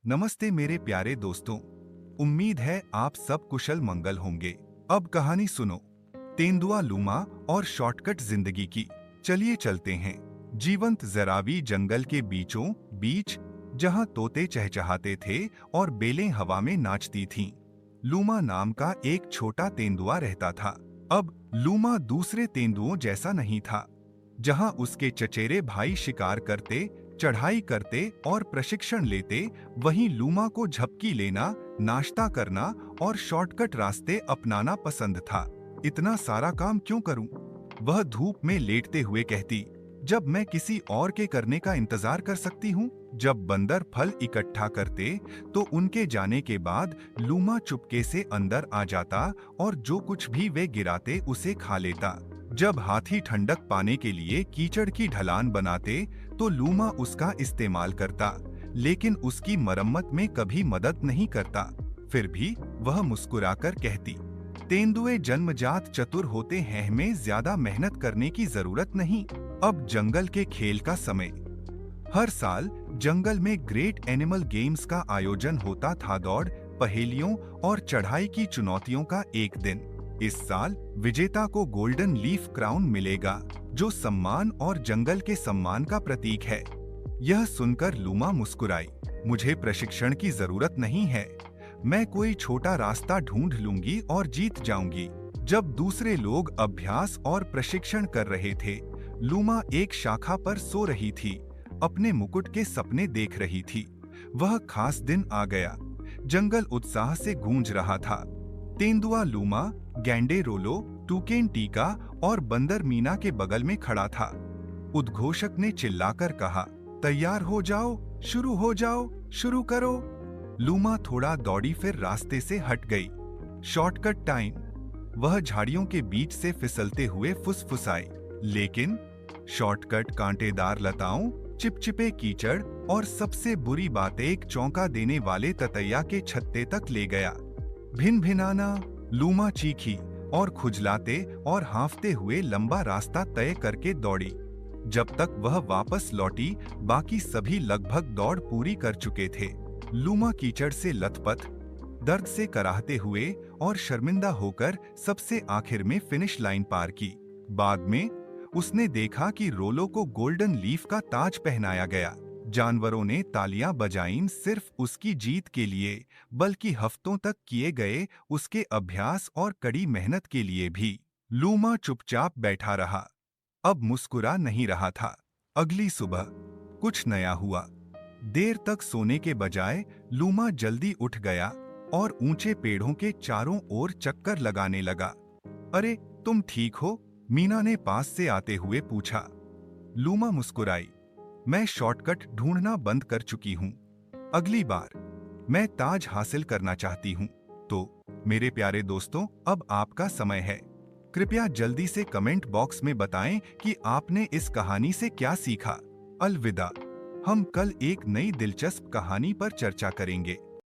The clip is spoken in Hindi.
नमस्ते मेरे प्यारे दोस्तों। उम्मीद है आप सब कुशल मंगल होंगे। अब कहानी सुनो, तेंदुआ लूमा और शॉर्टकट जिंदगी की। चलिए चलते हैं जीवंत जरावी जंगल के बीचों बीच, जहां तोते चहचहाते थे और बेलें हवा में नाचती थीं। लूमा नाम का एक छोटा तेंदुआ रहता था। अब लूमा दूसरे तेंदुओं जैसा नहीं था। जहां उसके चचेरे भाई शिकार करते, चढ़ाई करते और प्रशिक्षण लेते, वहीं लूमा को झपकी लेना, नाश्ता करना और शॉर्टकट रास्ते अपनाना पसंद था। इतना सारा काम क्यों करूं? वह धूप में लेटते हुए कहती, जब मैं किसी और के करने का इंतजार कर सकती हूं। जब बंदर फल इकट्ठा करते तो उनके जाने के बाद लूमा चुपके से अंदर आ जाता और जो कुछ भी वे गिराते उसे खा लेता। जब हाथी ठंडक पाने के लिए कीचड़ की ढलान बनाते तो लूमा उसका इस्तेमाल करता, लेकिन उसकी मरम्मत में कभी मदद नहीं करता। फिर भी वह मुस्कुराकर कहती, तेंदुए जन्मजात चतुर होते हैं, हमें ज्यादा मेहनत करने की जरूरत नहीं। अब जंगल के खेल का समय। हर साल जंगल में ग्रेट एनिमल गेम्स का आयोजन होता था। दौड़, पहेलियों और चढ़ाई की चुनौतियों का एक दिन। इस साल विजेता को गोल्डन लीफ क्राउन मिलेगा, जो सम्मान और जंगल के सम्मान का प्रतीक है। यह सुनकर लूमा मुस्कुराई, मुझे प्रशिक्षण की जरूरत नहीं है। मैं कोई छोटा रास्ता ढूंढ लूंगी और जीत जाऊंगी। जब दूसरे लोग अभ्यास और प्रशिक्षण कर रहे थे, लूमा एक शाखा पर सो रही थी, अपने मुकुट के सपने देख रही थी। वह खास दिन आ गया। जंगल उत्साह से गूंज रहा था। तेंदुआ लूमा, गैंडे रोलो, टूकेन टीका और बंदर मीना के बगल में खड़ा था। उद्घोषक ने चिल्लाकर कहा, तैयार हो जाओ, शुरू हो जाओ, शुरू करो। लूमा थोड़ा दौड़ी, फिर रास्ते से हट गई। Shortcut time. वह झाड़ियों के बीच से फिसलते हुए फुसफुसाई, लेकिन शॉर्टकट कांटेदार लताओं, चिपचिपे कीचड़ और सबसे बुरी बात, एक चौंका देने वाले ततैया के छत्ते तक ले गया। भिन भिनाना, लूमा चीखी और खुजलाते और हांफते हुए लंबा रास्ता तय करके दौड़ी। जब तक वह वापस लौटी, बाकी सभी लगभग दौड़ पूरी कर चुके थे। लूमा कीचड़ से लथपथ, दर्द से कराहते हुए और शर्मिंदा होकर सबसे आखिर में फिनिश लाइन पार की। बाद में उसने देखा कि रोलो को गोल्डन लीफ का ताज पहनाया गया। जानवरों ने तालियां बजाईं, सिर्फ उसकी जीत के लिए, बल्कि हफ्तों तक किए गए उसके अभ्यास और कड़ी मेहनत के लिए भी। लूमा चुपचाप बैठा रहा, अब मुस्कुरा नहीं रहा था। अगली सुबह कुछ नया हुआ। देर तक सोने के बजाय लूमा जल्दी उठ गया और ऊंचे पेड़ों के चारों ओर चक्कर लगाने लगा। अरे, तुम ठीक हो? मीना ने पास से आते हुए पूछा। लूमा मुस्कुराई, मैं शॉर्टकट ढूंढना बंद कर चुकी हूँ। अगली बार मैं ताज हासिल करना चाहती हूँ। तो मेरे प्यारे दोस्तों, अब आपका समय है। कृपया जल्दी से कमेंट बॉक्स में बताएं कि आपने इस कहानी से क्या सीखा। अलविदा। हम कल एक नई दिलचस्प कहानी पर चर्चा करेंगे।